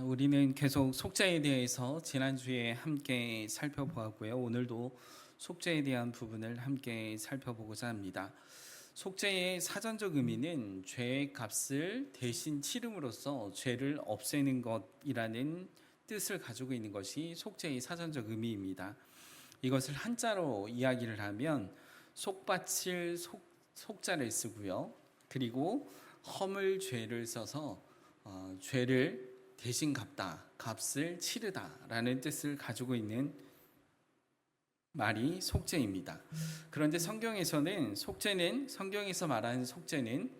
우리는 계속 속죄에 대해서 지난주에 함께 살펴보았고요. 오늘도 속죄에 대한 부분을 함께 살펴보고자 합니다. 속죄의 사전적 의미는 죄의 값을 대신 치름으로써 죄를 없애는 것이라는 뜻을 가지고 있는 것이 속죄의 사전적 의미입니다. 이것을 한자로 이야기를 하면 속바칠 속자를 쓰고요. 그리고 허물 죄를 써서 죄를 대신 갚다, 값을 치르다라는 뜻을 가지고 있는 말이 속죄입니다. 그런데 성경에서 말하는 속죄는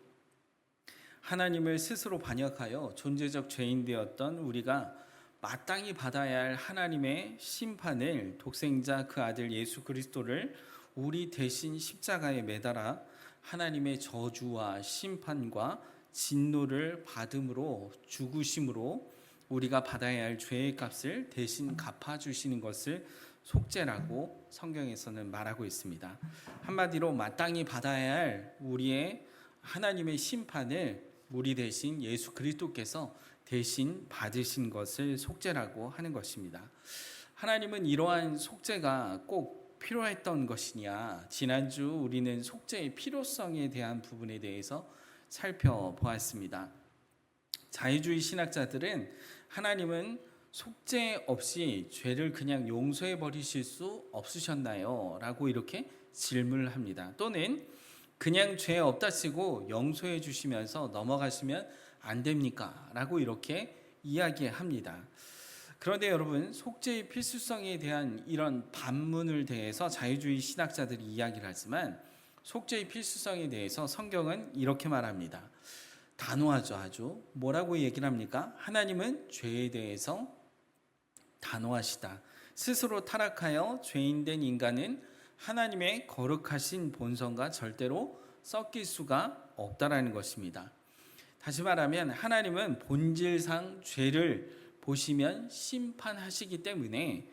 하나님을 스스로 반역하여 존재적 죄인 되었던 우리가 마땅히 받아야 할 하나님의 심판을 독생자 그 아들 예수 그리스도를 우리 대신 십자가에 매달아 하나님의 저주와 심판과 진노를 받음으로 죽으심으로 우리가 받아야 할 죄의 값을 대신 갚아주시는 것을 속죄라고 성경에서는 말하고 있습니다. 한마디로 마땅히 받아야 할 우리의 하나님의 심판을 우리 대신 예수 그리스도께서 대신 받으신 것을 속죄라고 하는 것입니다. 하나님은 이러한 속죄가 꼭 필요했던 것이냐? 지난주 우리는 속죄의 필요성에 대한 부분에 대해서 살펴보았습니다. 자유주의 신학자들은 하나님은 속죄 없이 죄를 그냥 용서해 버리실 수 없으셨나요? 라고 이렇게 질문을 합니다. 또는 그냥 죄 없다 치고 용서해 주시면서 넘어가시면 안 됩니까? 라고 이렇게 이야기합니다. 그런데 여러분, 속죄의 필수성에 대한 이런 반문을 대해서 자유주의 신학자들이 이야기를 하지만 속죄의 필수성에 대해서 성경은 이렇게 말합니다. 단호하죠. 아주 뭐라고 얘기를 합니까? 하나님은 죄에 대해서 단호하시다. 스스로 타락하여 죄인된 인간은 하나님의 거룩하신 본성과 절대로 섞일 수가 없다라는 것입니다. 다시 말하면 하나님은 본질상 죄를 보시면 심판하시기 때문에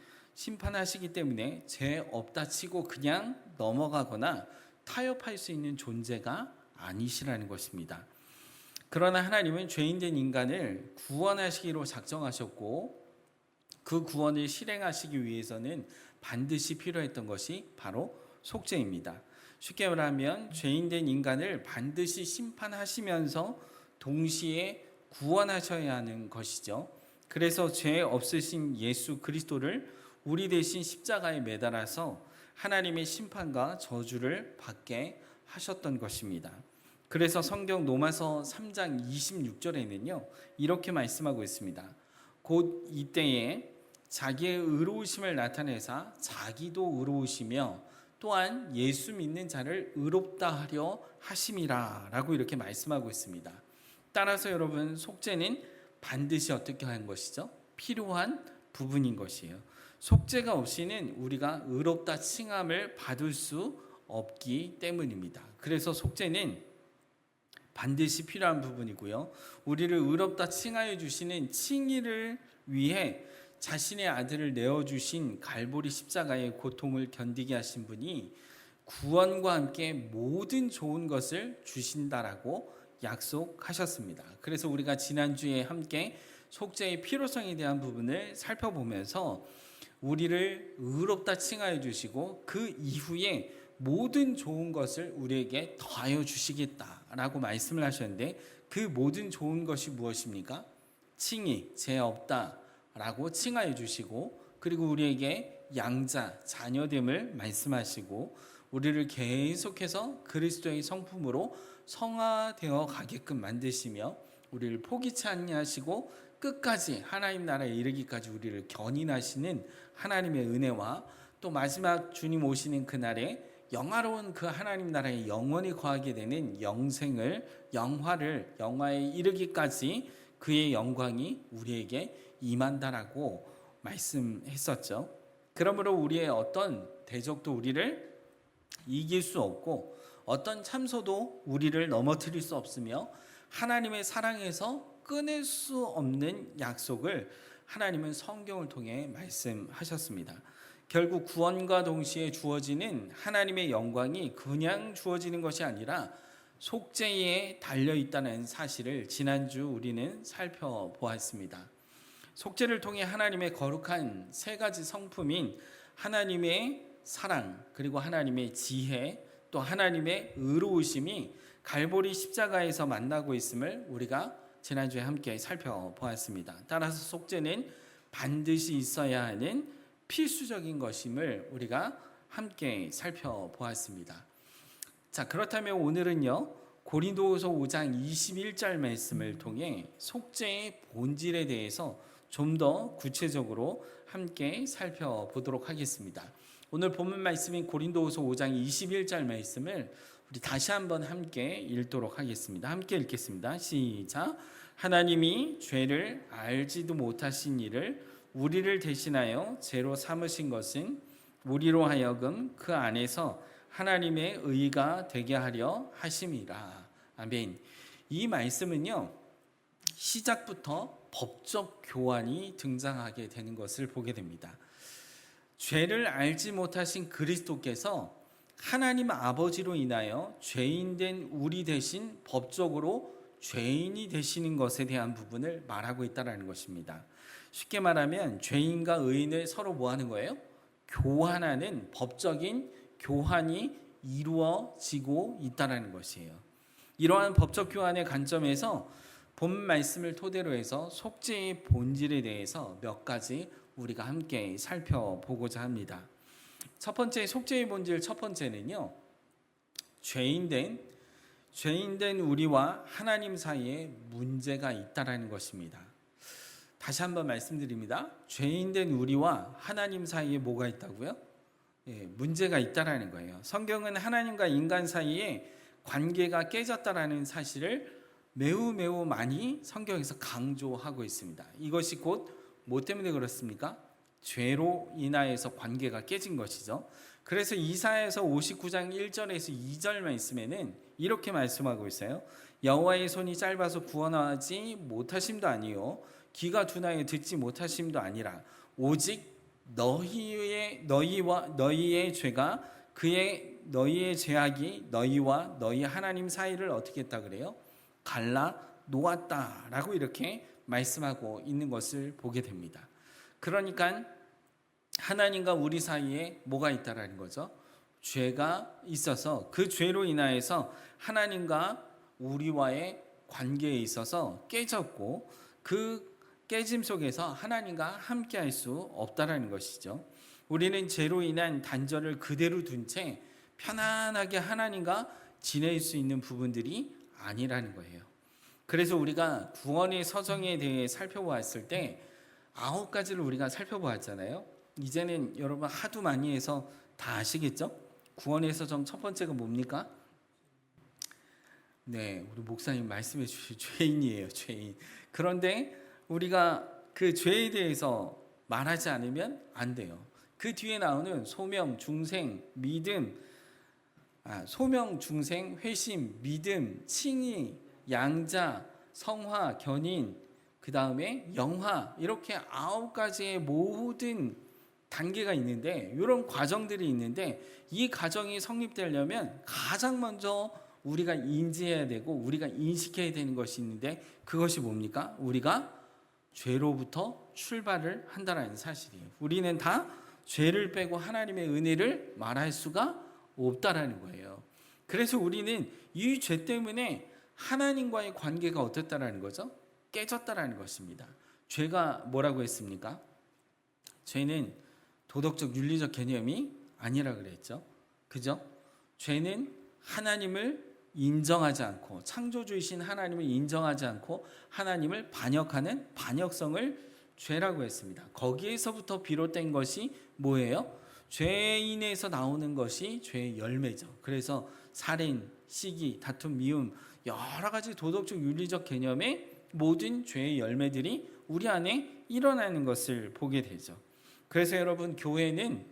죄 없다 치고 그냥 넘어가거나 타협할 수 있는 존재가 아니시라는 것입니다. 그러나 하나님은 죄인된 인간을 구원하시기로 작정하셨고 그 구원을 실행하시기 위해서는 반드시 필요했던 것이 바로 속죄입니다. 쉽게 말하면 죄인된 인간을 반드시 심판하시면서 동시에 구원하셔야 하는 것이죠. 그래서 죄 없으신 예수 그리스도를 우리 대신 십자가에 매달아서 하나님의 심판과 저주를 받게 하셨던 것입니다. 그래서 성경 로마서 3장 26절에는요 이렇게 말씀하고 있습니다. 곧 이때에 자기의 의로우심을 나타내사 자기도 의로우시며 또한 예수 믿는 자를 의롭다 하려 하심이라 라고 이렇게 말씀하고 있습니다. 따라서 여러분, 속죄는 반드시 어떻게 하는 것이죠? 필요한 부분인 것이에요. 속죄가 없이는 우리가 의롭다 칭함을 받을 수 없기 때문입니다. 그래서 속죄는 반드시 필요한 부분이고요. 우리를 의롭다 칭하여 주시는 칭의를 위해 자신의 아들을 내어주신 갈보리 십자가의 고통을 견디게 하신 분이 구원과 함께 모든 좋은 것을 주신다라고 약속하셨습니다. 그래서 우리가 지난주에 함께 속죄의 필요성에 대한 부분을 살펴보면서 우리를 의롭다 칭하여 주시고 그 이후에 모든 좋은 것을 우리에게 더하여 주시겠다라고 말씀을 하셨는데 그 모든 좋은 것이 무엇입니까? 칭의, 죄 없다라고 칭하여 주시고 그리고 우리에게 양자, 자녀됨을 말씀하시고 우리를 계속해서 그리스도의 성품으로 성화되어 가게끔 만드시며 우리를 포기치 아니하시고 끝까지 하나님 나라에 이르기까지 우리를 견인하시는 하나님의 은혜와 또 마지막 주님 오시는 그날에 영화로운 그 하나님 나라에 영원히 거하게 되는 영화에 이르기까지 그의 영광이 우리에게 임한다라고 말씀했었죠. 그러므로 우리의 어떤 대적도 우리를 이길 수 없고 어떤 참소도 우리를 넘어뜨릴 수 없으며 하나님의 사랑에서 끊을 수 없는 약속을 하나님은 성경을 통해 말씀하셨습니다. 결국 구원과 동시에 주어지는 하나님의 영광이 그냥 주어지는 것이 아니라 속죄에 달려있다는 사실을 지난주 우리는 살펴보았습니다. 속죄를 통해 하나님의 거룩한 세 가지 성품인 하나님의 사랑, 그리고 하나님의 지혜, 또 하나님의 의로우심이 갈보리 십자가에서 만나고 있음을 우리가 지난주에 함께 살펴보았습니다. 따라서 속죄는 반드시 있어야 하는 필수적인 것임을 우리가 함께 살펴보았습니다. 자, 그렇다면 오늘은요, 고린도후서 5장 21절 말씀을 통해 속죄의 본질에 대해서 좀 더 구체적으로 함께 살펴보도록 하겠습니다. 오늘 본문 말씀인 고린도후서 5장 21절 말씀을 우리 다시 한번 함께 읽도록 하겠습니다. 함께 읽겠습니다. 시작. 하나님이 죄를 알지도 못하신 이를 우리를 대신하여 죄로 삼으신 것은 우리로 하여금 그 안에서 하나님의 의가 되게 하려 하심이라. 아멘. 이 말씀은요, 시작부터 법적 교환이 등장하게 되는 것을 보게 됩니다. 죄를 알지 못하신 그리스도께서 하나님 아버지로 인하여 죄인된 우리 대신 법적으로 죄인이 되시는 것에 대한 부분을 말하고 있다는 것입니다. 쉽게 말하면 죄인과 의인을 서로 뭐 하는 거예요? 교환하는 법적인 교환이 이루어지고 있다는 것이에요. 이러한 법적 교환의 관점에서 본 말씀을 토대로 해서 속죄의 본질에 대해서 몇 가지 우리가 함께 살펴보고자 합니다. 첫 번째, 속죄의 본질 첫 번째는요, 죄인된 우리와 하나님 사이에 문제가 있다라는 것입니다. 다시 한번 말씀드립니다. 죄인된 우리와 하나님 사이에 뭐가 있다고요? 문제가 있다라는 거예요. 성경은 하나님과 인간 사이에 관계가 깨졌다라는 사실을 매우 많이 성경에서 강조하고 있습니다. 이것이 곧 뭐 때문에 그렇습니까? 죄로 인하여서 관계가 깨진 것이죠. 그래서 이사야서 59장 1절에서 2절 말씀에는 이렇게 말씀하고 있어요. 여호와의 손이 짧아서 구원하지 못하심도 아니요 귀가 둔하여 듣지 못하심도 아니라 오직 너희의 죄가 너희의 죄악이 너희와 너희 하나님 사이를 어떻게 했다 그래요? 갈라 놓았다라고 이렇게 말씀하고 있는 것을 보게 됩니다. 그러니까 하나님과 우리 사이에 뭐가 있다라는 거죠? 죄가 있어서 그 죄로 인하여서 하나님과 우리와의 관계에 있어서 깨졌고 그 깨짐 속에서 하나님과 함께할 수 없다라는 것이죠. 우리는 죄로 인한 단절을 그대로 둔 채 편안하게 하나님과 지낼 수 있는 부분들이 아니라는 거예요. 그래서 우리가 구원의 서정에 대해 살펴보았을 때 9가지를 우리가 살펴보았잖아요. 이제는 여러분 하도 많이 해서 다 아시겠죠? 구원의 서정 첫 번째가 뭡니까? 네, 우리 목사님 말씀해 주신 죄인이에요, 죄인. 그런데 우리가 그 죄에 대해서 말하지 않으면 안 돼요. 그 뒤에 나오는 소명, 중생, 믿음, 소명, 중생, 회심, 믿음, 칭의, 양자, 성화, 견인, 그 다음에 영화, 이렇게 9가지의 모든 단계가 있는데, 이런 과정들이 있는데, 이 과정이 성립되려면 가장 먼저 우리가 인지해야 되고 우리가 인식해야 되는 것이 있는데, 그것이 뭡니까? 우리가 죄로부터 출발을 한다는 사실이에요. 우리는 다 죄를 빼고 하나님의 은혜를 말할 수가 없다라는 거예요. 그래서 우리는 이 죄 때문에 하나님과의 관계가 어땠다라는 거죠? 깨졌다라는 것입니다. 죄가 뭐라고 했습니까? 죄는 도덕적 윤리적 개념이 아니라 그랬죠. 그죠? 죄는 하나님을 인정하지 않고, 창조주이신 하나님을 인정하지 않고 하나님을 반역하는 반역성을 죄라고 했습니다. 거기에서부터 비롯된 것이 뭐예요? 죄인에서 나오는 것이 죄의 열매죠. 그래서 살인, 시기, 다툼, 미움, 여러 가지 도덕적 윤리적 개념의 모든 죄의 열매들이 우리 안에 일어나는 것을 보게 되죠. 그래서 여러분, 교회는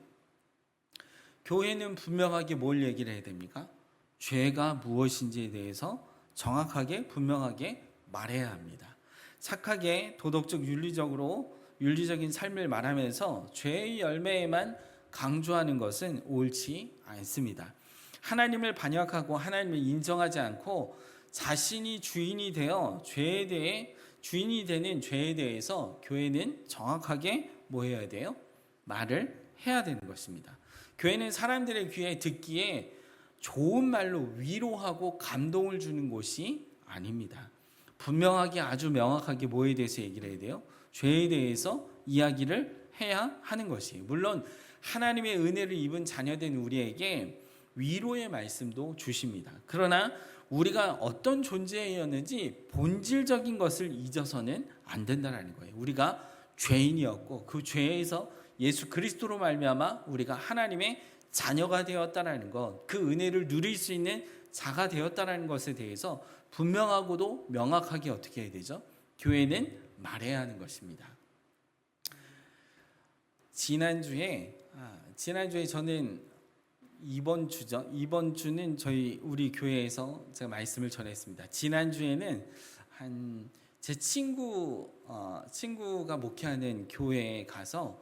분명하게 뭘 얘기를 해야 됩니까? 죄가 무엇인지에 대해서 정확하게 분명하게 말해야 합니다. 착하게 도덕적 윤리적인 삶을 말하면서 죄의 열매에만 강조하는 것은 옳지 않습니다. 하나님을 반역하고 하나님을 인정하지 않고 자신이 주인이 되어 죄에 대해 주인이 되는 죄에 대해서 교회는 정확하게 뭐 해야 돼요? 말을 해야 되는 것입니다. 교회는 사람들의 귀에 듣기에 좋은 말로 위로하고 감동을 주는 곳이 아닙니다. 분명하게 아주 명확하게 뭐에 대해서 얘기를 해야 돼요? 죄에 대해서 이야기를 해야 하는 것이에요. 물론 하나님의 은혜를 입은 자녀된 우리에게 위로의 말씀도 주십니다. 그러나 우리가 어떤 존재였는지 본질적인 것을 잊어서는 안 된다는 거예요. 우리가 죄인이었고 그 죄에서 예수 그리스도로 말미암아 우리가 하나님의 자녀가 되었다라는 것, 그 은혜를 누릴 수 있는 자가 되었다라는 것에 대해서 분명하고도 명확하게 어떻게 해야 되죠? 교회는 말해야 하는 것입니다. 지난주에 저는 이번 주는 우리 교회에서 제가 말씀을 전했습니다. 지난주에는 제 친구가 목회하는 교회에 가서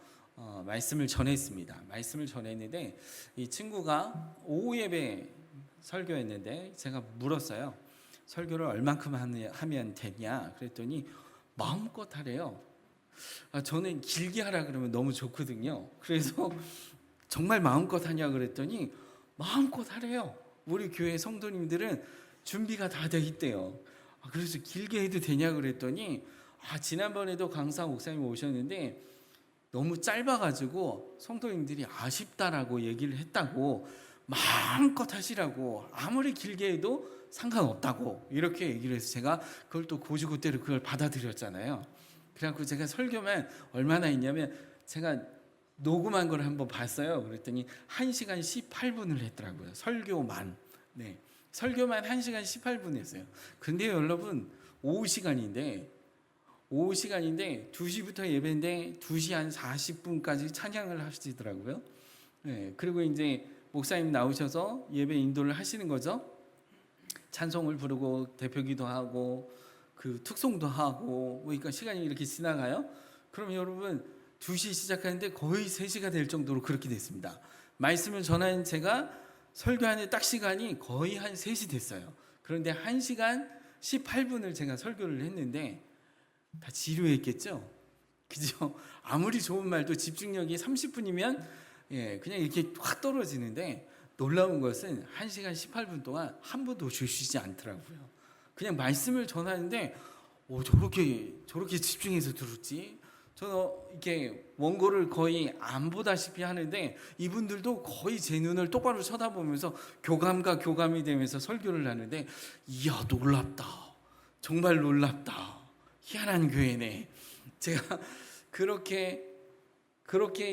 말씀을 전했습니다. 말씀을 전했는데 이 친구가 오후 예배 설교했는데 제가 물었어요. 설교를 얼만큼 하면 되냐? 그랬더니 마음껏 하래요. 저는 길게 하라 그러면 너무 좋거든요. 그래서 정말 마음껏 하냐 그랬더니 마음껏 하래요. 우리 교회 성도님들은 준비가 다 돼 있대요. 그래서 길게 해도 되냐 그랬더니 지난번에도 강사 목사님 오셨는데 너무 짧아가지고 성도님들이 아쉽다라고 얘기를 했다고, 마음껏 하시라고, 아무리 길게 해도 상관없다고 이렇게 얘기를 해서 제가 그걸 또 고지고대로 그걸 받아들였잖아요. 그래갖고 제가 설교만 얼마나 했냐면 제가 녹음한 걸 한번 봤어요. 그랬더니 1시간 18분을 했더라고요. 설교만 1시간 18분 했어요. 근데 여러분 오후 시간인데 2시부터 예배인데 2시 한 40분까지 찬양을 하시더라고요. 그리고 이제 목사님 나오셔서 예배 인도를 하시는 거죠. 찬송을 부르고 대표기도 하고 그 특송도 하고, 그러니까 시간이 이렇게 지나가요. 그럼 여러분 2시 시작하는데 거의 3시가 될 정도로 그렇게 됐습니다. 말씀을 전한 제가 설교하는 딱 시간이 거의 한 3시 됐어요. 그런데 1시간 18분을 제가 설교를 했는데 다 지루했겠죠? 그죠? 아무리 좋은 말도 집중력이 30분이면 그냥 이렇게 확 떨어지는데, 놀라운 것은 1시간 18분 동안 한 번도 쉬지 않더라고요. 그냥 말씀을 전하는데 저렇게 집중해서 들었지? 저는 이렇게 원고를 거의 안 보다시피 하는데 이분들도 거의 제 눈을 똑바로 쳐다보면서 교감과 교감이 되면서 설교를 하는데, 이야 놀랍다, 정말 놀랍다, 희한한 교회네. 제가 그렇게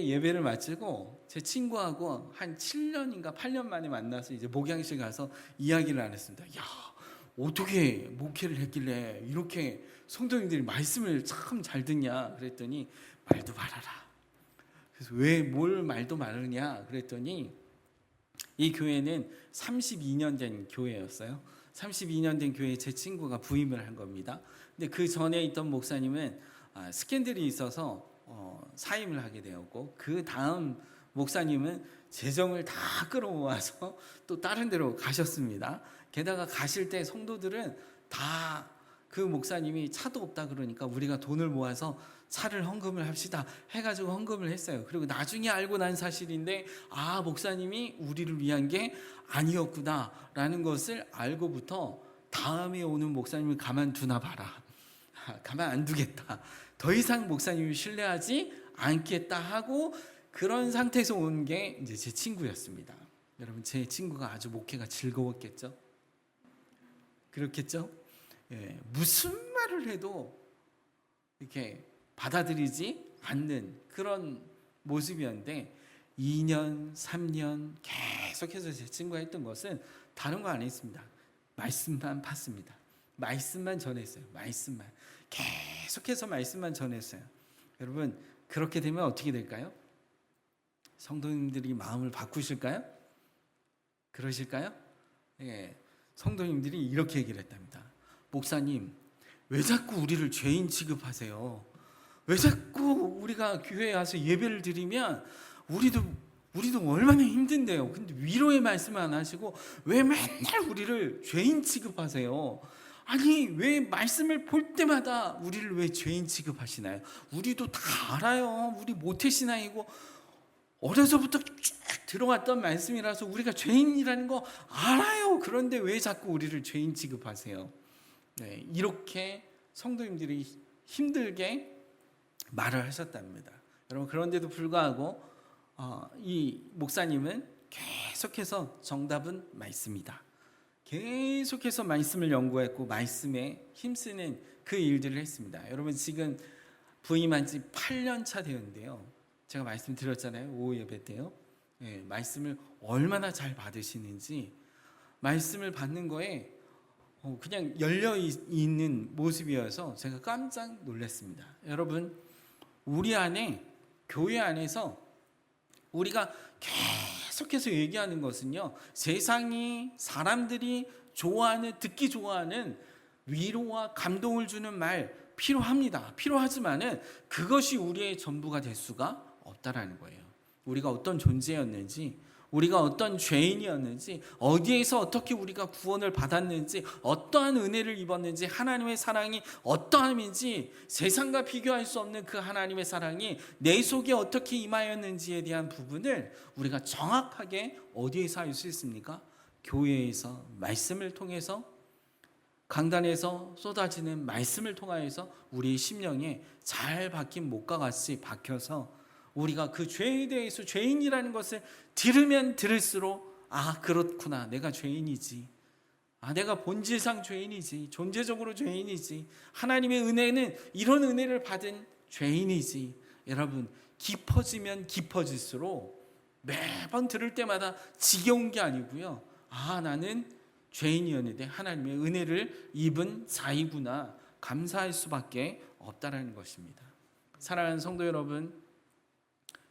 예배를 마치고 제 친구하고 한 7년인가 8년 만에 만나서 이제 목양실 가서 이야기를 안 했습니다. 야, 어떻게 목회를 했길래 이렇게 성도님들이 말씀을 참 잘 듣냐 그랬더니, 말도 말아라. 그래서 왜 뭘 말도 말으냐 그랬더니, 이 교회는 32년 된 교회였어요. 32년 된 교회에 제 친구가 부임을 한 겁니다. 근데 그 전에 있던 목사님은 스캔들이 있어서 사임을 하게 되었고, 그 다음 목사님은 재정을 다 끌어모아서 또 다른 데로 가셨습니다. 게다가 가실 때 성도들은 다 그 목사님이 차도 없다 그러니까 우리가 돈을 모아서 차를 헌금을 합시다 해가지고 헌금을 했어요. 그리고 나중에 알고 난 사실인데, 목사님이 우리를 위한 게 아니었구나 라는 것을 알고부터 다음에 오는 목사님을 가만두나 봐라, 가만 안 두겠다, 더 이상 목사님을 신뢰하지 않겠다 하고, 그런 상태에서 온 게 이제 제 친구였습니다. 여러분, 제 친구가 아주 목회가 즐거웠겠죠? 그렇겠죠? 무슨 말을 해도 이렇게 받아들이지 않는 그런 모습이었는데, 2년, 3년 계속해서 제 친구가 했던 것은 다른 거 안 했습니다. 말씀만 팠습니다. 말씀만 전했어요. 말씀만. 계속해서 말씀만 전했어요. 여러분, 그렇게 되면 어떻게 될까요? 성도님들이 마음을 바꾸실까요? 그러실까요? 성도님들이 이렇게 얘기를 했답니다. 목사님, 왜 자꾸 우리를 죄인 취급하세요? 왜 자꾸 우리가 교회에 와서 예배를 드리면 우리도 얼마나 힘든데요. 근데 위로의 말씀 안 하시고 왜 맨날 우리를 죄인 취급하세요? 아니 왜 말씀을 볼 때마다 우리를 왜 죄인 취급하시나요? 우리도 다 알아요. 우리 모태신앙이고 어려서부터 쭉 들어왔던 말씀이라서 우리가 죄인이라는 거 알아요. 그런데 왜 자꾸 우리를 죄인 취급하세요? 네, 이렇게 성도님들이 힘들게 말을 하셨답니다. 여러분, 그런데도 불구하고 이 목사님은 계속해서 정답은 말씀이다. 계속해서 말씀을 연구했고 말씀에 힘쓰는 그 일들을 했습니다. 여러분, 지금 부임한 지 8년 차 되었는데요. 제가 말씀드렸잖아요. 오후 예배 때요. 네, 말씀을 얼마나 잘 받으시는지, 말씀을 받는 거에 그냥 열려 있는 모습이어서 제가 깜짝 놀랐습니다. 여러분, 우리 안에, 교회 안에서 우리가 계속해서 얘기하는 것은요, 세상이, 사람들이 듣기 좋아하는 위로와 감동을 주는 말 필요합니다. 필요하지만은 그것이 우리의 전부가 될 수가 없다라는 거예요. 우리가 어떤 존재였는지, 우리가 어떤 죄인이었는지, 어디에서 어떻게 우리가 구원을 받았는지, 어떠한 은혜를 입었는지, 하나님의 사랑이 어떠함인지, 세상과 비교할 수 없는 그 하나님의 사랑이 내 속에 어떻게 임하였는지에 대한 부분을 우리가 정확하게 어디에서 알 수 있습니까? 교회에서, 말씀을 통해서, 강단에서 쏟아지는 말씀을 통하여서 우리의 심령에 잘 박힌 못과 같이 박혀서 우리가 그 죄에 대해서, 죄인이라는 것을 들으면 들을수록 그렇구나, 내가 죄인이지, 내가 본질상 죄인이지, 존재적으로 죄인이지, 하나님의 은혜는 이런 은혜를 받은 죄인이지. 여러분, 깊어지면 깊어질수록 매번 들을 때마다 지겨운 게 아니고요, 나는 죄인이었는데 하나님의 은혜를 입은 자이구나, 감사할 수밖에 없다라는 것입니다. 사랑하는 성도 여러분,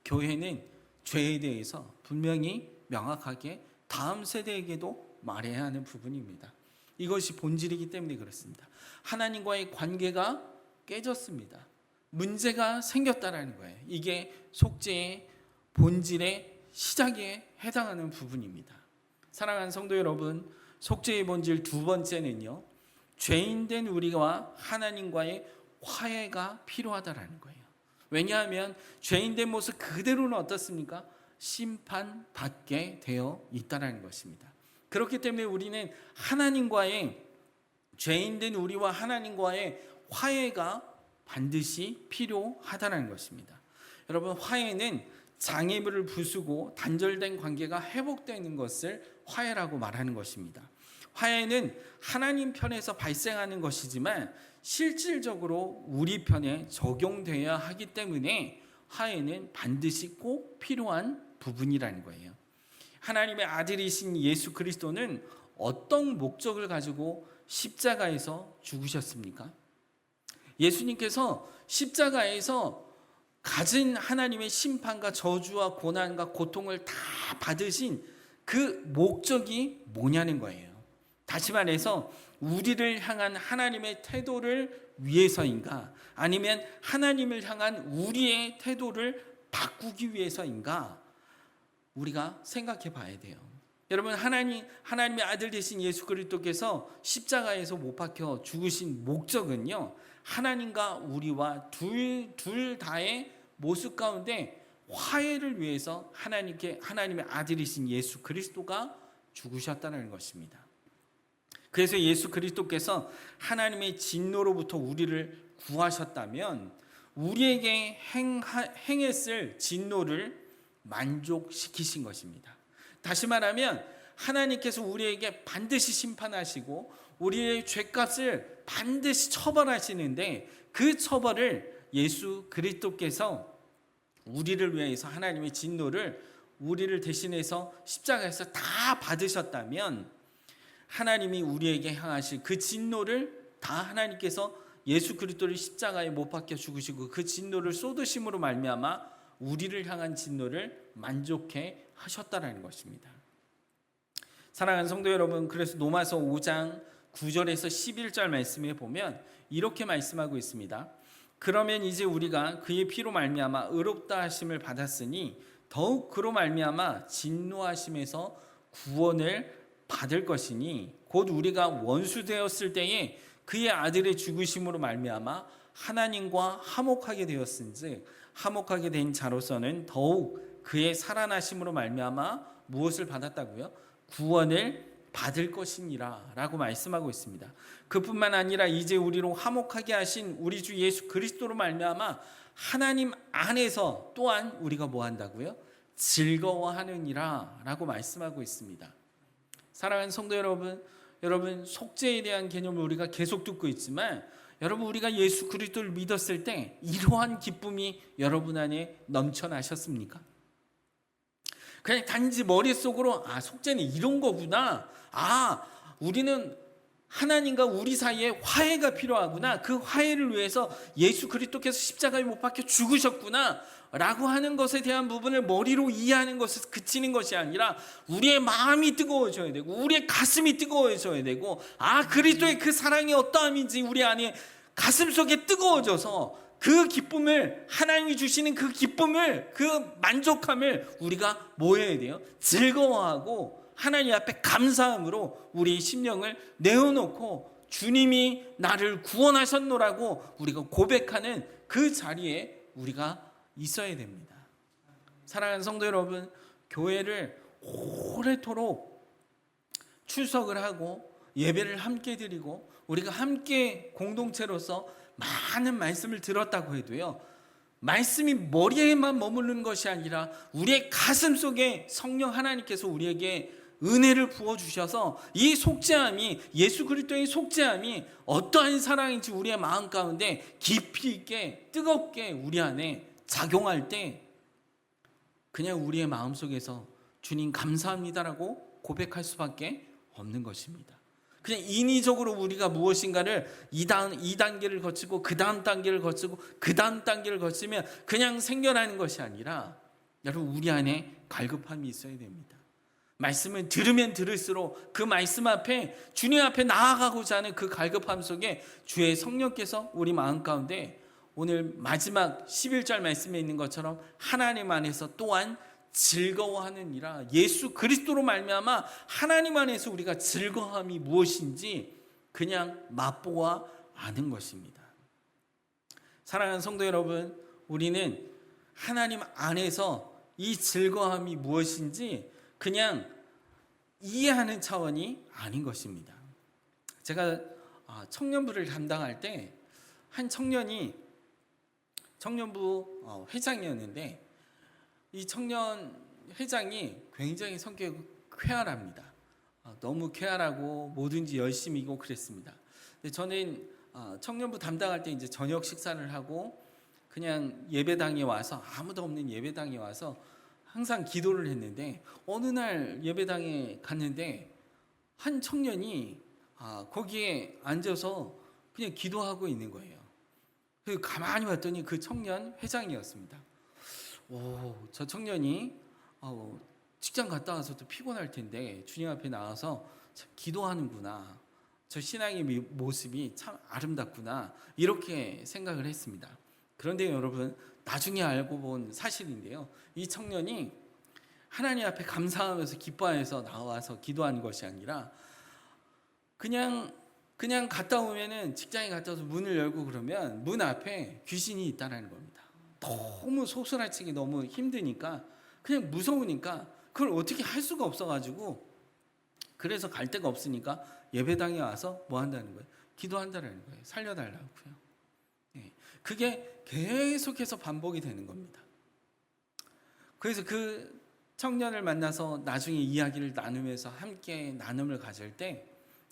교회는 죄에 대해서 분명히 명확하게 다음 세대에게도 말해야 하는 부분입니다. 이것이 본질이기 때문에 그렇습니다. 하나님과의 관계가 깨졌습니다. 문제가 생겼다라는 거예요. 이게 속죄의 본질의 시작에 해당하는 부분입니다. 사랑하는 성도 여러분, 속죄의 본질 두 번째는요, 죄인된 우리와 하나님과의 화해가 필요하다라는 거예요. 왜냐하면 죄인된 모습 그대로는 어떻습니까? 심판받게 되어 있다는 것입니다. 그렇기 때문에 우리는 하나님과의, 죄인된 우리와 하나님과의 화해가 반드시 필요하다는 것입니다. 여러분, 화해는 장애물을 부수고 단절된 관계가 회복되는 것을 화해라고 말하는 것입니다. 화해는 하나님 편에서 발생하는 것이지만 실질적으로 우리 편에 적용되어야 하기 때문에 화해는 반드시 꼭 필요한 부분이라는 거예요. 하나님의 아들이신 예수 그리스도는 어떤 목적을 가지고 십자가에서 죽으셨습니까? 예수님께서 십자가에서 가진 하나님의 심판과 저주와 고난과 고통을 다 받으신 그 목적이 뭐냐는 거예요. 다시 말해서 우리를 향한 하나님의 태도를 위해서인가, 아니면 하나님을 향한 우리의 태도를 바꾸기 위해서인가, 우리가 생각해 봐야 돼요. 여러분, 하나님의 아들 되신 예수 그리스도께서 십자가에서 못 박혀 죽으신 목적은요, 하나님과 우리와 둘 다의 모습 가운데 화해를 위해서 하나님의 아들이신 예수 그리스도가 죽으셨다는 것입니다. 그래서 예수 그리스도께서 하나님의 진노로부터 우리를 구하셨다면 우리에게 행했을 진노를 만족시키신 것입니다. 다시 말하면 하나님께서 우리에게 반드시 심판하시고 우리의 죄값을 반드시 처벌하시는데, 그 처벌을 예수 그리스도께서 우리를 위해서 하나님의 진노를 우리를 대신해서 십자가에서 다 받으셨다면, 하나님이 우리에게 향하실 그 진노를 다 하나님께서 예수 그리스도를 십자가에 못 박혀 죽으시고 그 진노를 쏟으심으로 말미암아 우리를 향한 진노를 만족해 하셨다라는 것입니다. 사랑하는 성도 여러분, 그래서 로마서 5장 9절에서 11절 말씀에 보면 이렇게 말씀하고 있습니다. 그러면 이제 우리가 그의 피로 말미암아 의롭다 하심을 받았으니 더욱 그로 말미암아 진노하심에서 구원을 받을 것이니 곧 우리가 원수 되었을 때에 그의 아들의 죽으심으로 말미암아 하나님과 화목하게 되었은즉 화목하게 된 자로서는 더욱 그의 살아나심으로 말미암아 무엇을 받았다고요? 구원을 받을 것이니라 라고 말씀하고 있습니다. 그뿐만 아니라 이제 우리로 화목하게 하신 우리 주 예수 그리스도로 말미암아 하나님 안에서 또한 우리가 뭐 한다고요? 즐거워하느니라 라고 말씀하고 있습니다. 사랑하는 성도 여러분 속죄에 대한 개념을 우리가 계속 듣고 있지만 여러분 우리가 예수 그리스도를 믿었을 때 이러한 기쁨이 여러분 안에 넘쳐나셨습니까? 그냥 단지 머릿속으로 속죄는 이런 거구나, 우리는 하나님과 우리 사이에 화해가 필요하구나, 그 화해를 위해서 예수 그리스도께서 십자가에 못 박혀 죽으셨구나 라고 하는 것에 대한 부분을 머리로 이해하는 것에 그치는 것이 아니라 우리의 마음이 뜨거워져야 되고 우리의 가슴이 뜨거워져야 되고 그리스도의 그 사랑이 어떠함인지 우리 안에 가슴속에 뜨거워져서 그 기쁨을, 하나님이 주시는 그 기쁨을, 그 만족함을 우리가 뭐 해야 돼요? 즐거워하고 하나님 앞에 감사함으로 우리 심령을 내어놓고 주님이 나를 구원하셨노라고 우리가 고백하는 그 자리에 우리가 있어야 됩니다. 사랑하는 성도 여러분, 교회를 오래도록 출석을 하고 예배를 함께 드리고 우리가 함께 공동체로서 많은 말씀을 들었다고 해도요, 말씀이 머리에만 머무르는 것이 아니라 우리의 가슴 속에 성령 하나님께서 우리에게 은혜를 부어주셔서 이 속죄함이, 예수 그리스도의 속죄함이 어떠한 사랑인지 우리의 마음 가운데 깊이 있게 뜨겁게 우리 안에 작용할 때 그냥 우리의 마음속에서 주님 감사합니다라고 고백할 수밖에 없는 것입니다. 그냥 인위적으로 우리가 무엇인가를 2단계를 거치고 그 다음 단계를 거치고 그 다음 단계를 거치면 그냥 생겨나는 것이 아니라 여러분 우리 안에 갈급함이 있어야 됩니다. 말씀을 들으면 들을수록 그 말씀 앞에, 주님 앞에 나아가고자 하는 그 갈급함 속에 주의 성령께서 우리 마음 가운데 오늘 마지막 11절 말씀에 있는 것처럼 하나님 안에서 또한 즐거워하느니라, 예수 그리스도로 말미암아 하나님 안에서 우리가 즐거움이 무엇인지 그냥 맛보아 아는 것입니다. 사랑하는 성도 여러분, 우리는 하나님 안에서 이 즐거움이 무엇인지 그냥 이해하는 차원이 아닌 것입니다. 제가 청년부를 담당할 때 한 청년이 청년부 회장이었는데 이 청년 회장이 굉장히 성격이 쾌활합니다. 너무 쾌활하고 뭐든지 열심히고 그랬습니다. 근데 저는 청년부 담당할 때 이제 저녁 식사를 하고 그냥 예배당에 와서, 아무도 없는 예배당에 와서 항상 기도를 했는데 어느 날 예배당에 갔는데 한 청년이 거기에 앉아서 그냥 기도하고 있는 거예요. 그래서 가만히 봤더니 그 청년 회장이었습니다. 저 청년이 직장 갔다 와서도 피곤할 텐데 주님 앞에 나와서 참 기도하는구나, 저 신앙의 모습이 참 아름답구나, 이렇게 생각을 했습니다. 그런데 여러분, 나중에 알고 본 사실인데요, 이 청년이 하나님 앞에 감사하면서 기뻐해서 나와서 기도하는 것이 아니라 그냥 갔다 오면은, 직장에 갔다 와서 문을 열고 그러면 문 앞에 귀신이 있다는 겁니다. 너무 소스라치기 너무 힘드니까, 그냥 무서우니까 그걸 어떻게 할 수가 없어가지고, 그래서 갈 데가 없으니까 예배당에 와서 뭐 한다는 거예요? 기도한다는 거예요. 살려달라고요. 그게 계속해서 반복이 되는 겁니다. 그래서 그 청년을 만나서 나중에 이야기를 나누면서 함께 나눔을 가질 때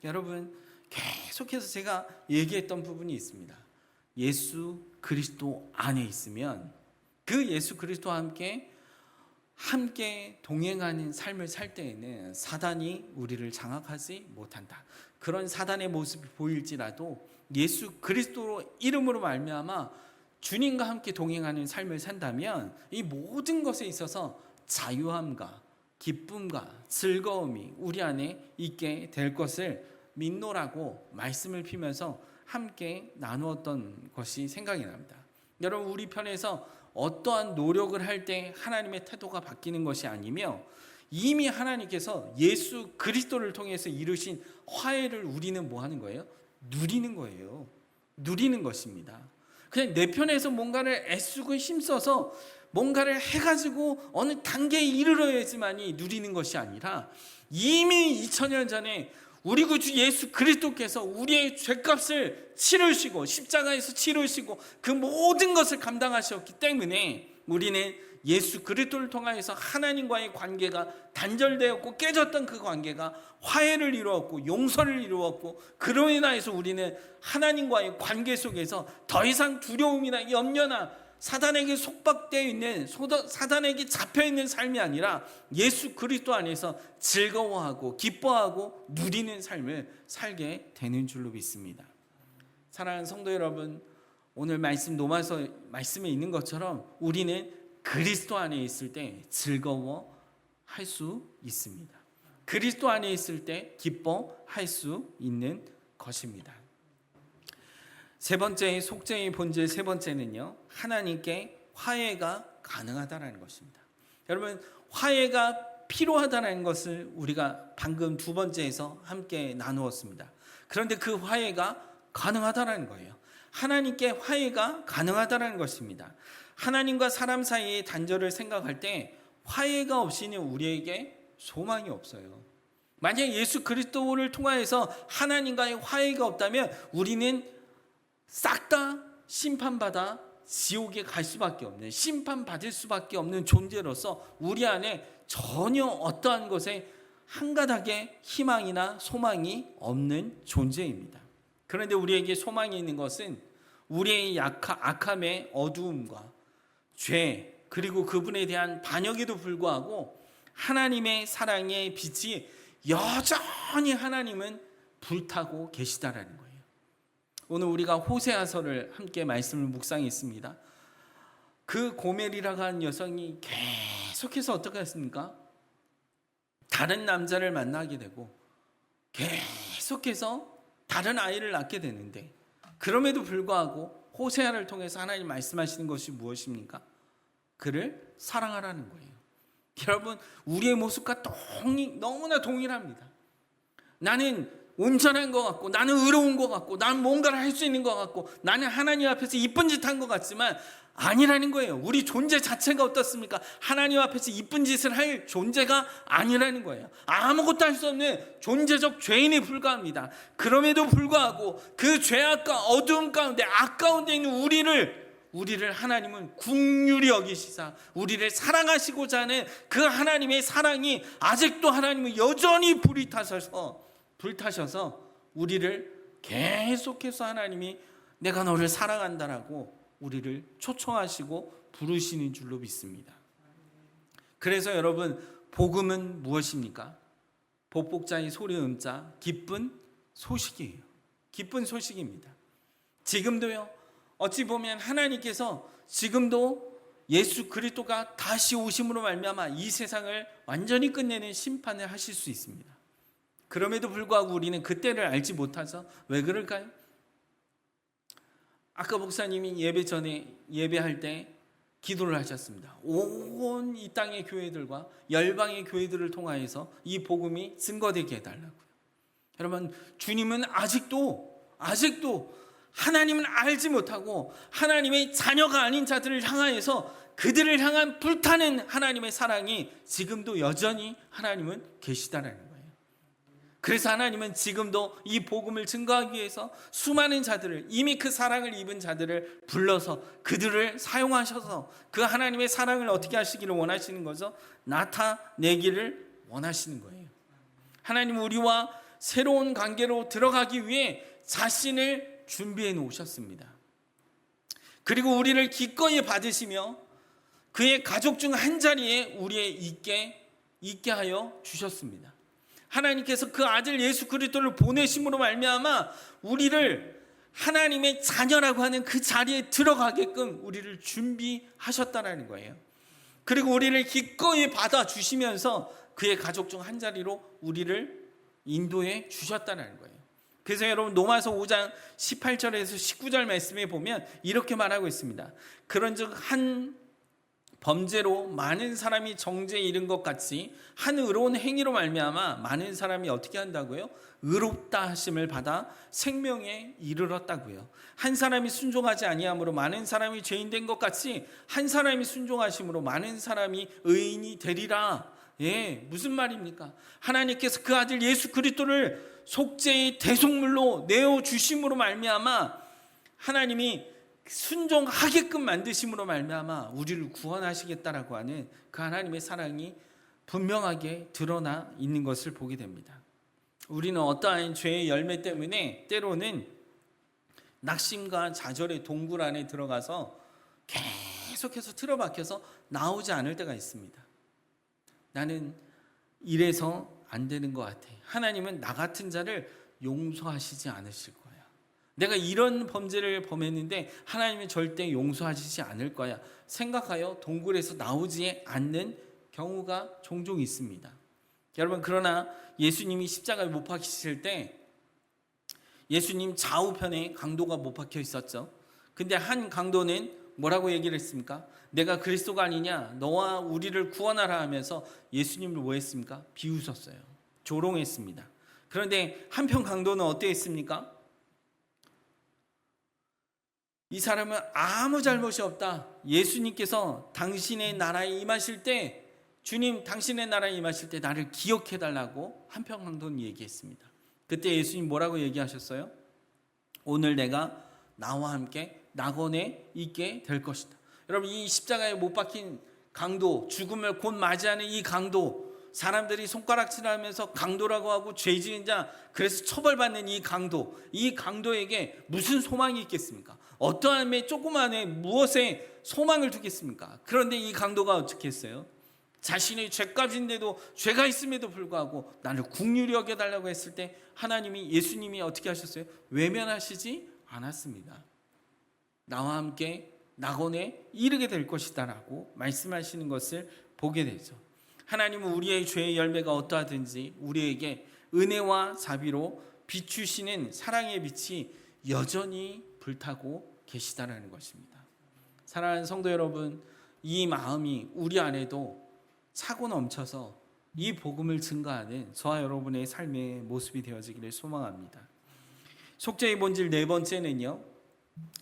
여러분, 계속해서 제가 얘기했던 부분이 있습니다. 예수 그리스도 안에 있으면 그 예수 그리스도와 함께 동행하는 삶을 살 때에는 사단이 우리를 장악하지 못한다. 그런 사단의 모습이 보일지라도 예수 그리스도 이름으로 말미암아 주님과 함께 동행하는 삶을 산다면 이 모든 것에 있어서 자유함과 기쁨과 즐거움이 우리 안에 있게 될 것을 믿노라고 말씀을 피면서 함께 나누었던 것이 생각이 납니다. 여러분, 우리 편에서 어떠한 노력을 할 때 하나님의 태도가 바뀌는 것이 아니며 이미 하나님께서 예수 그리스도를 통해서 이루신 화해를 우리는 뭐 하는 거예요? 누리는 거예요. 누리는 것입니다. 그냥 내 편에서 뭔가를 애쓰고 힘써서 뭔가를 해가지고 어느 단계에 이르러야지만이 누리는 것이 아니라 이미 2000년 전에 우리 구주 예수 그리스도께서 우리의 죄값을 치르시고 십자가에서 치르시고 그 모든 것을 감당하셨기 때문에 우리는 예수 그리스도를 통하여서 하나님과의 관계가 단절되었고 깨졌던 그 관계가 화해를 이루었고 용서를 이루었고 그로 인하여서 우리는 하나님과의 관계 속에서 더 이상 두려움이나 염려나 사단에게 속박되어 있는 사단에게 잡혀 있는 삶이 아니라 예수 그리스도 안에서 즐거워하고 기뻐하고 누리는 삶을 살게 되는 줄로 믿습니다. 사랑하는 성도 여러분, 오늘 말씀 로마서 말씀에 있는 것처럼 우리는 그리스도 안에 있을 때 즐거워할 수 있습니다. 그리스도 안에 있을 때 기뻐할 수 있는 것입니다. 세 번째, 속죄의 본질 세 번째는요, 하나님께 화해가 가능하다는 것입니다. 여러분, 화해가 필요하다는 것을 우리가 방금 두 번째에서 함께 나누었습니다. 그런데 그 화해가 가능하다는 거예요. 하나님께 화해가 가능하다는 것입니다. 하나님과 사람 사이의 단절을 생각할 때 화해가 없이는 우리에게 소망이 없어요. 만약 예수 그리스도를 통하여서 하나님과의 화해가 없다면 우리는 싹 다 심판받아 지옥에 갈 수밖에 없는, 심판받을 수밖에 없는 존재로서 우리 안에 전혀 어떠한 것에 한 가닥의 희망이나 소망이 없는 존재입니다. 그런데 우리에게 소망이 있는 것은 우리의 악함의 어두움과 죄, 그리고 그분에 대한 반역에도 불구하고 하나님의 사랑의 빛이 여전히 하나님은 불타고 계시다라는 거예요. 오늘 우리가 호세아서를 함께 말씀을 묵상했습니다. 그 고멜이라고 하는 여성이 계속해서 어떻게 했습니까? 다른 남자를 만나게 되고 계속해서 다른 아이를 낳게 되는데 그럼에도 불구하고 호세아를 통해서 하나님 말씀하시는 것이 무엇입니까? 그를 사랑하라는 거예요. 여러분, 우리의 모습과 너무나 동일합니다. 나는 온전한 것 같고, 나는 의로운 것 같고, 나는 뭔가를 할 수 있는 것 같고, 나는 하나님 앞에서 이쁜 짓 한 것 같지만 아니라는 거예요. 우리 존재 자체가 어떻습니까? 하나님 앞에서 이쁜 짓을 할 존재가 아니라는 거예요. 아무것도 할 수 없는 존재적 죄인에 불과합니다. 그럼에도 불구하고 그 죄악과 어두움 가운데 악 가운데 있는 우리를 하나님은 긍휼히 여기시사 우리를 사랑하시고자 하는 그 하나님의 사랑이 아직도 하나님은 여전히 불타셔서 우리를 계속해서 하나님이 내가 너를 사랑한다라고 우리를 초청하시고 부르시는 줄로 믿습니다. 그래서 여러분, 복음은 무엇입니까? 복복자의 소리 음자 기쁜 소식이에요. 기쁜 소식입니다. 지금도요, 어찌 보면 하나님께서 지금도 예수 그리스도가 다시 오심으로 말미암아 이 세상을 완전히 끝내는 심판을 하실 수 있습니다. 그럼에도 불구하고 우리는 그때를 알지 못하죠. 왜 그럴까요? 아까 목사님이 예배 전에 예배할 때 기도를 하셨습니다. 온 이 땅의 교회들과 열방의 교회들을 통하여서 이 복음이 증거되게 해달라고요. 여러분, 주님은 아직도 하나님은 알지 못하고 하나님의 자녀가 아닌 자들을 향하여서 그들을 향한 불타는 하나님의 사랑이 지금도 여전히 하나님은 계시다라는 거예요. 그래서 하나님은 지금도 이 복음을 증거하기 위해서 수많은 자들을, 이미 그 사랑을 입은 자들을 불러서 그들을 사용하셔서 그 하나님의 사랑을 어떻게 하시기를 원하시는 거죠? 나타내기를 원하시는 거예요. 하나님은 우리와 새로운 관계로 들어가기 위해 자신을 준비해 놓으셨습니다. 그리고 우리를 기꺼이 받으시며 그의 가족 중 한 자리에 우리의 있게 하여 주셨습니다. 하나님께서 그 아들 예수 그리스도를 보내심으로 말미암아 우리를 하나님의 자녀라고 하는 그 자리에 들어가게끔 우리를 준비하셨다는 거예요. 그리고 우리를 기꺼이 받아주시면서 그의 가족 중 한 자리로 우리를 인도해 주셨다는 거예요. 그래서 여러분, 로마서 5장 18절에서 19절 말씀에 보면 이렇게 말하고 있습니다. 그런즉 한 범죄로 많은 사람이 정죄에 이른 것 같이 한 의로운 행위로 말미암아 많은 사람이 어떻게 한다고요? 의롭다 하심을 받아 생명에 이르렀다고요. 한 사람이 순종하지 아니함으로 많은 사람이 죄인 된 것 같이 한 사람이 순종하심으로 많은 사람이 의인이 되리라. 예, 무슨 말입니까? 하나님께서 그 아들 예수 그리스도를 속죄의 대속물로 내어 주심으로 말미암아 하나님이 순종하게끔 만드심으로 말미암아 우리를 구원하시겠다라고 하는 그 하나님의 사랑이 분명하게 드러나 있는 것을 보게 됩니다. 우리는 어떠한 죄의 열매 때문에 때로는 낙심과 좌절의 동굴 안에 들어가서 계속해서 틀어박혀서 나오지 않을 때가 있습니다. 나는 이래서 안 되는 것 같아. 하나님은 나 같은 자를 용서하시지 않으실 거야. 내가 이런 범죄를 범했는데 하나님은 절대 용서하시지 않을 거야 생각하여 동굴에서 나오지 않는 경우가 종종 있습니다. 여러분, 그러나 예수님이 십자가에 못 박히실 때 예수님 좌우편에 강도가 못 박혀 있었죠. 근데 한 강도는 뭐라고 얘기를 했습니까? 내가 그리스도가 아니냐, 너와 우리를 구원하라 하면서 예수님을 뭐 했습니까? 비웃었어요. 조롱했습니다. 그런데 한편 강도는 어땠습니까? 이 사람은 아무 잘못이 없다. 예수님께서 당신의 나라에 임하실 때, 주님 당신의 나라에 임하실 때 나를 기억해달라고 한편 강도는 얘기했습니다. 그때 예수님 뭐라고 얘기하셨어요? 오늘 내가 나와 함께 낙원에 있게 될 것이다. 여러분, 이 십자가에 못 박힌 강도, 죽음을 곧 맞이하는 이 강도, 사람들이 손가락질하면서 강도라고 하고 죄 지은 자, 그래서 처벌받는 이 강도에게 무슨 소망이 있겠습니까? 어떠함에 조그만에 무엇에 소망을 두겠습니까? 그런데 이 강도가 어떻게 했어요? 자신의 죄값인데도 죄가 있음에도 불구하고 나를 긍휼히 여겨달라고 했을 때 하나님이, 예수님이 어떻게 하셨어요? 외면하시지 않았습니다. 나와 함께 낙원에 이르게 될 것이다 라고 말씀하시는 것을 보게 되죠. 하나님은 우리의 죄의 열매가 어떠하든지 우리에게 은혜와 자비로 비추시는 사랑의 빛이 여전히 불타고 계시다는 것입니다. 사랑하는 성도 여러분, 이 마음이 우리 안에도 차고 넘쳐서 이 복음을 증거하는 저와 여러분의 삶의 모습이 되어지기를 소망합니다. 속죄의 본질 네 번째는요,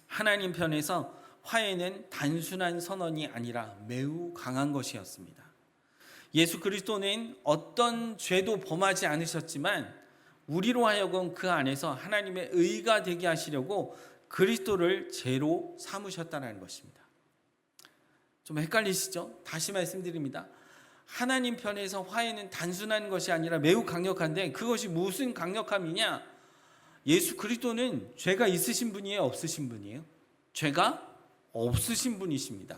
하나님 편에서 화해는 단순한 선언이 아니라 매우 강한 것이었습니다. 예수 그리스도는 어떤 죄도 범하지 않으셨지만 우리로 하여금 그 안에서 하나님의 의가 되게 하시려고 그리스도를 죄로 삼으셨다는 것입니다. 좀 헷갈리시죠? 다시 말씀드립니다. 하나님 편에서 화해는 단순한 것이 아니라 매우 강력한데, 그것이 무슨 강력함이냐? 예수 그리스도는 죄가 있으신 분이에요, 없으신 분이에요? 죄가 없으신 분이십니다.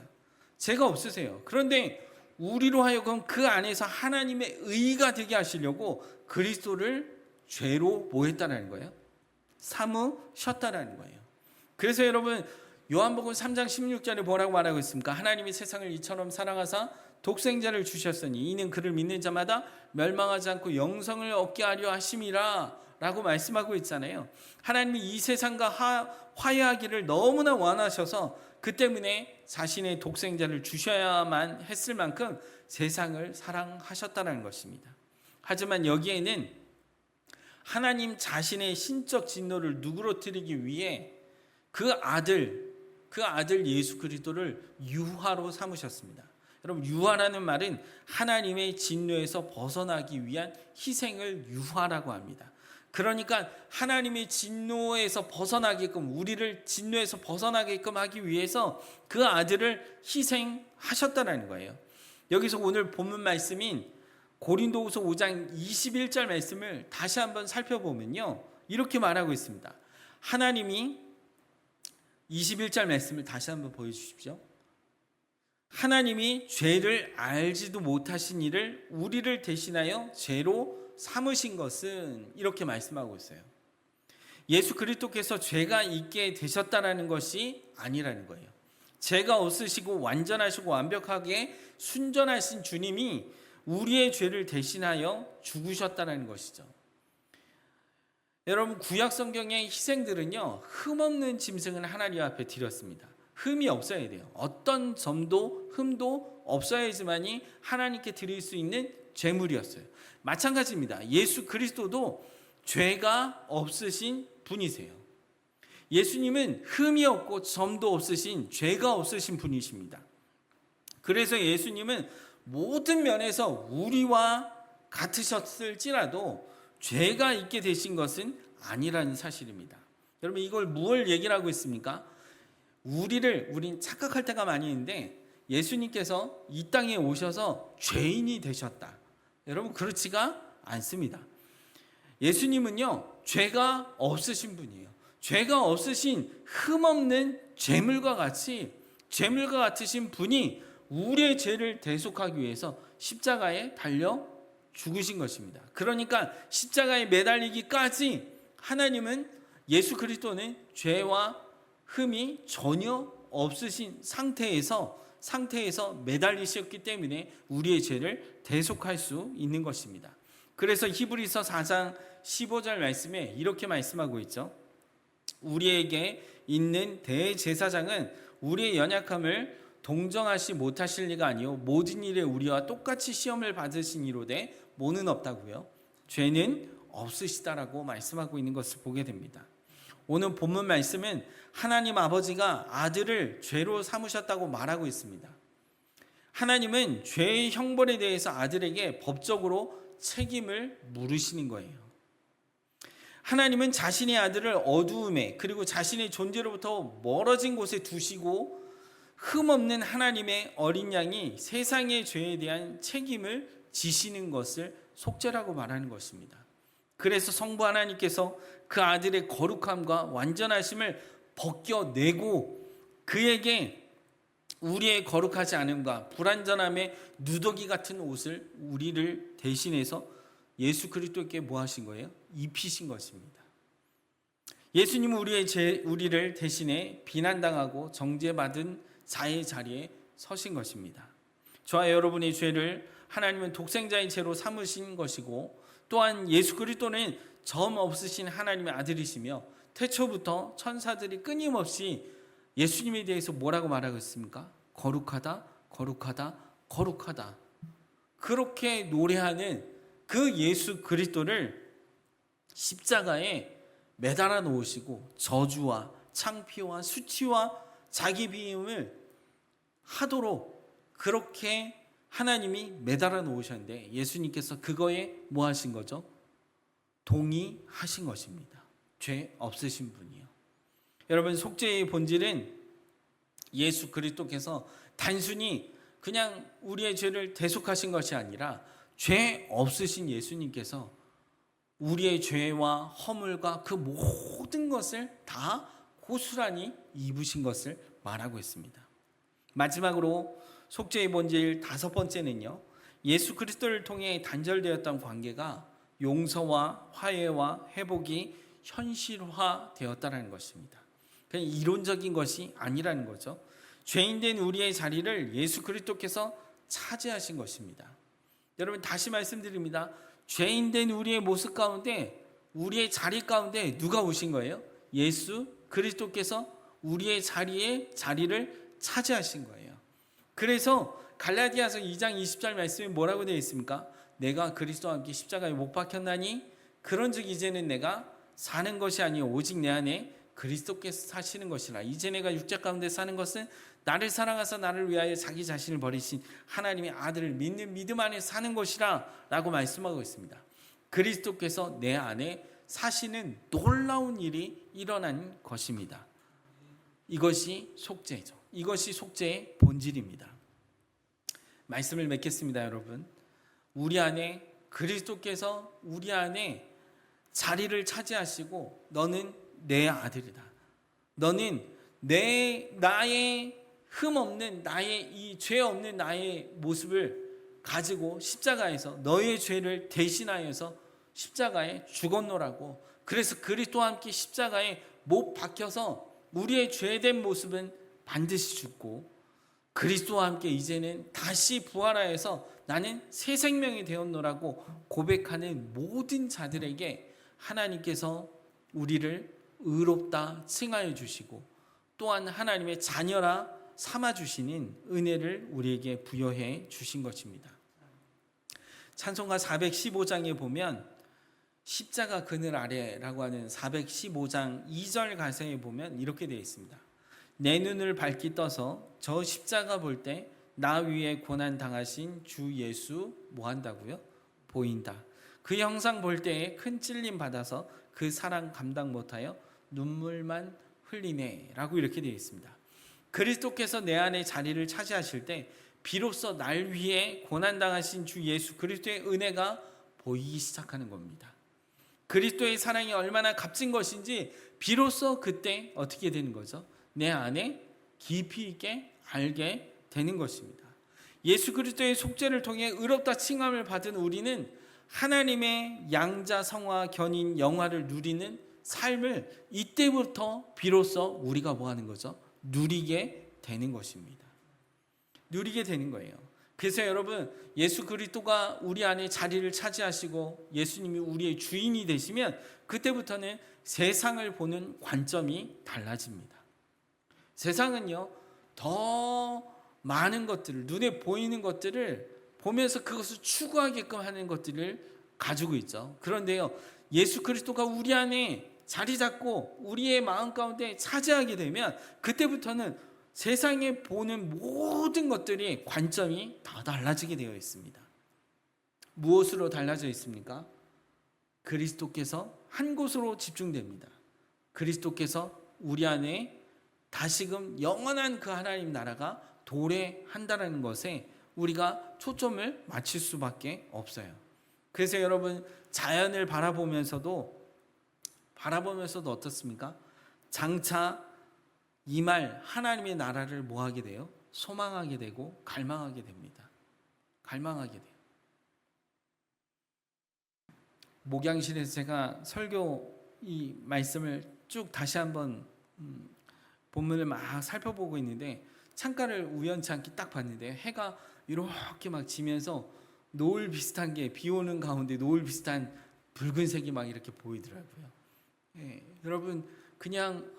죄가 없으세요. 그런데 우리로 하여금 그 안에서 하나님의 의가 되게 하시려고 그리스도를 죄로 뭐 했다는 거예요? 삼으셨다는 거예요. 그래서 여러분, 요한복음 3장 16절에 뭐라고 말하고 있습니까? 하나님이 세상을 이처럼 사랑하사 독생자를 주셨으니 이는 그를 믿는 자마다 멸망하지 않고 영생을 얻게 하려 하심이라 라고 말씀하고 있잖아요. 하나님이 이 세상과 화해하기를 너무나 원하셔서 그 때문에 자신의 독생자를 주셔야만 했을 만큼 세상을 사랑하셨다는 것입니다. 하지만 여기에는 하나님 자신의 신적 진노를 누그러뜨리기 위해 그 아들 예수 그리스도를 유화로 삼으셨습니다. 여러분, 유화라는 말은 하나님의 진노에서 벗어나기 위한 희생을 유화라고 합니다. 그러니까 하나님의 진노에서 벗어나게끔, 우리를 진노에서 벗어나게끔 하기 위해서 그 아들을 희생하셨다는 거예요. 여기서 오늘 본문 말씀인 고린도후서 5장 21절 말씀을 다시 한번 살펴보면요, 이렇게 말하고 있습니다. 하나님이 21절 말씀을 다시 한번 보여주십시오. 하나님이 죄를 알지도 못하신 이를 우리를 대신하여 죄로 삼으신 것은, 이렇게 말씀하고 있어요. 예수 그리스도께서 죄가 있게 되셨다는 것이 아니라는 거예요. 죄가 없으시고 완전하시고 완벽하게 순전하신 주님이 우리의 죄를 대신하여 죽으셨다는 것이죠. 여러분, 구약 성경의 희생들은요, 흠없는 짐승을 하나님 앞에 드렸습니다. 흠이 없어야 돼요. 어떤 점도 흠도 없어야지만이 하나님께 드릴 수 있는 제물이었어요. 마찬가지입니다. 예수 그리스도도 죄가 없으신 분이세요. 예수님은 흠이 없고 점도 없으신 죄가 없으신 분이십니다. 그래서 예수님은 모든 면에서 우리와 같으셨을지라도 죄가 있게 되신 것은 아니라는 사실입니다. 여러분, 이걸 무엇을 얘기를 하고 있습니까? 우린 착각할 때가 많이 있는데 예수님께서 이 땅에 오셔서 죄인이 되셨다. 여러분, 그렇지가 않습니다. 예수님은요, 죄가 없으신 분이에요. 죄가 없으신 흠없는 재물과 같으신 분이 우리의 죄를 대속하기 위해서 십자가에 달려 죽으신 것입니다. 그러니까 십자가에 매달리기까지 하나님은, 예수 그리스도는 죄와 흠이 전혀 없으신 상태에서 매달리셨기 때문에 우리의 죄를 대속할 수 있는 것입니다. 그래서 히브리서 4장 15절 말씀에 이렇게 말씀하고 있죠. 우리에게 있는 대제사장은 우리의 연약함을 동정하시 못하실 리가 아니요 모든 일에 우리와 똑같이 시험을 받으신 이로되 모는 없다고요. 죄는 없으시다라고 말씀하고 있는 것을 보게 됩니다. 오늘 본문 말씀은 하나님 아버지가 아들을 죄로 삼으셨다고 말하고 있습니다. 하나님은 죄의 형벌에 대해서 아들에게 법적으로 책임을 물으시는 거예요. 하나님은 자신의 아들을 어두움에 그리고 자신의 존재로부터 멀어진 곳에 두시고 흠없는 하나님의 어린 양이 세상의 죄에 대한 책임을 지시는 것을 속죄라고 말하는 것입니다. 그래서 성부 하나님께서 그 아들의 거룩함과 완전하심을 벗겨내고 그에게 우리의 거룩하지 않음과 불완전함의 누더기 같은 옷을 우리를 대신해서 예수 그리스도께 뭐 하신 거예요? 입히신 것입니다. 예수님은 우리를 대신해 비난당하고 정죄받은 자의 자리에 서신 것입니다. 저와 여러분의 죄를 하나님은 독생자의 죄로 삼으신 것이고, 또한 예수 그리스도는 점 없으신 하나님의 아들이시며 태초부터 천사들이 끊임없이 예수님에 대해서 뭐라고 말하고 있습니까? 거룩하다, 거룩하다, 거룩하다. 그렇게 노래하는 그 예수 그리스도를 십자가에 매달아 놓으시고 저주와 창피와 수치와 자기 비임을 하도록 그렇게 하나님이 매달아 놓으셨는데 예수님께서 그거에 뭐 하신 거죠? 동의하신 것입니다. 죄 없으신 분이요. 여러분, 속죄의 본질은 예수 그리스도께서 단순히 그냥 우리의 죄를 대속하신 것이 아니라 죄 없으신 예수님께서 우리의 죄와 허물과 그 모든 것을 다 고스란히 입으신 것을 말하고 있습니다. 마지막으로 속죄의 본질 5번째는요, 예수 그리스도를 통해 단절되었던 관계가 용서와 화해와 회복이 현실화되었다는 것입니다. 그냥 이론적인 것이 아니라는 거죠. 죄인된 우리의 자리를 예수 그리스도께서 차지하신 것입니다. 여러분, 다시 말씀드립니다. 죄인된 우리의 모습 가운데, 우리의 자리 가운데 누가 오신 거예요? 예수 그리스도께서 우리의 자리를 차지하신 거예요. 그래서 갈라디아서 2장 20절 말씀에 뭐라고 되어 있습니까? 내가 그리스도와 함께 십자가에 못 박혔나니 그런즉 이제는 내가 사는 것이 아니요 오직 내 안에 그리스도께서 사시는 것이라. 이제 내가 육체 가운데 사는 것은 나를 사랑하사 나를 위하여 자기 자신을 버리신 하나님의 아들을 믿는 믿음 안에 사는 것이라 라고 말씀하고 있습니다. 그리스도께서 내 안에 사시는 놀라운 일이 일어난 것입니다. 이것이 속죄죠. 이것이 속죄의 본질입니다. 말씀을 맺겠습니다, 여러분. 우리 안에 그리스도께서 우리 안에 자리를 차지하시고 너는 내 아들이다. 너는 나의 흠 없는 나의 이 죄 없는 나의 모습을 가지고 십자가에서 너의 죄를 대신하여서 십자가에 죽었노라고. 그래서 그리스도와 함께 십자가에 못 박혀서 우리의 죄된 모습은 반드시 죽고 그리스도와 함께 이제는 다시 부활하여서 나는 새 생명이 되었노라고 고백하는 모든 자들에게 하나님께서 우리를 의롭다 칭하여 주시고 또한 하나님의 자녀라 삼아주시는 은혜를 우리에게 부여해 주신 것입니다. 찬송가 415장에 보면 십자가 그늘 아래라고 하는 415장 2절 가사에 보면 이렇게 되어 있습니다. 내 눈을 밝히 떠서 저 십자가 볼 때 나 위에 고난 당하신 주 예수 뭐 한다고요? 보인다. 그 형상 볼 때에 큰 찔림 받아서 그 사랑 감당 못하여 눈물만 흘리네 라고 이렇게 되어 있습니다. 그리스도께서 내 안에 자리를 차지하실 때 비로소 날 위해 고난당하신 주 예수 그리스도의 은혜가 보이기 시작하는 겁니다. 그리스도의 사랑이 얼마나 값진 것인지 비로소 그때 어떻게 되는 거죠? 내 안에 깊이 있게 알게 되는 것입니다. 예수 그리스도의 속죄를 통해 의롭다 칭함을 받은 우리는 하나님의 양자 성화 견인 영화를 누리는 삶을 이때부터 비로소 우리가 뭐 하는 거죠? 누리게 되는 것입니다. 누리게 되는 거예요. 그래서 여러분, 예수 그리스도가 우리 안에 자리를 차지하시고 예수님이 우리의 주인이 되시면 그때부터는 세상을 보는 관점이 달라집니다. 세상은요, 더 많은 것들을, 눈에 보이는 것들을 보면서 그것을 추구하게끔 하는 것들을 가지고 있죠. 그런데요, 예수 그리스도가 우리 안에 자리 잡고 우리의 마음 가운데 차지하게 되면 그때부터는 세상에 보는 모든 것들이 관점이 다 달라지게 되어 있습니다. 무엇으로 달라져 있습니까? 그리스도께서 한 곳으로 집중됩니다. 그리스도께서 우리 안에 다시금 영원한 그 하나님 나라가 도래한다는 것에 우리가 초점을 맞출 수밖에 없어요. 그래서 여러분, 자연을 바라보면서도 어떻습니까? 장차 이 말 하나님의 나라를 뭐 하게 돼요? 소망하게 되고 갈망하게 됩니다. 갈망하게 돼요. 목양실에서 제가 설교 이 말씀을 쭉 다시 한번 본문을 막 살펴보고 있는데 창가를 우연치 않게 딱 봤는데 해가 이렇게 막 지면서 노을 비슷한 게, 비 오는 가운데 노을 비슷한 붉은색이 막 이렇게 보이더라고요. 예, 여러분, 그냥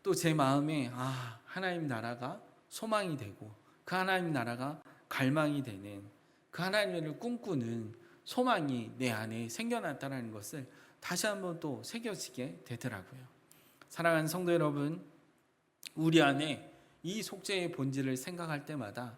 또 제 마음에 하나님 나라가 소망이 되고 그 하나님 나라가 갈망이 되는, 그 하나님을 꿈꾸는 소망이 내 안에 생겨났다는 것을 다시 한번 또 새겨지게 되더라고요. 사랑하는 성도 여러분, 우리 안에 이 속죄의 본질을 생각할 때마다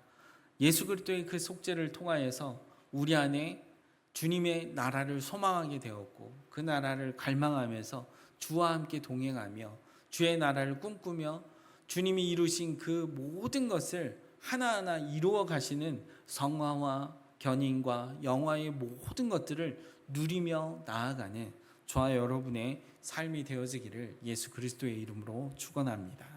예수 그리스도의 그 속죄를 통하여서 우리 안에 주님의 나라를 소망하게 되었고 그 나라를 갈망하면서 주와 함께 동행하며 주의 나라를 꿈꾸며 주님이 이루신 그 모든 것을 하나하나 이루어 가시는 성화와 견인과 영화의 모든 것들을 누리며 나아가는 저와 여러분의 삶이 되어지기를 예수 그리스도의 이름으로 축원합니다.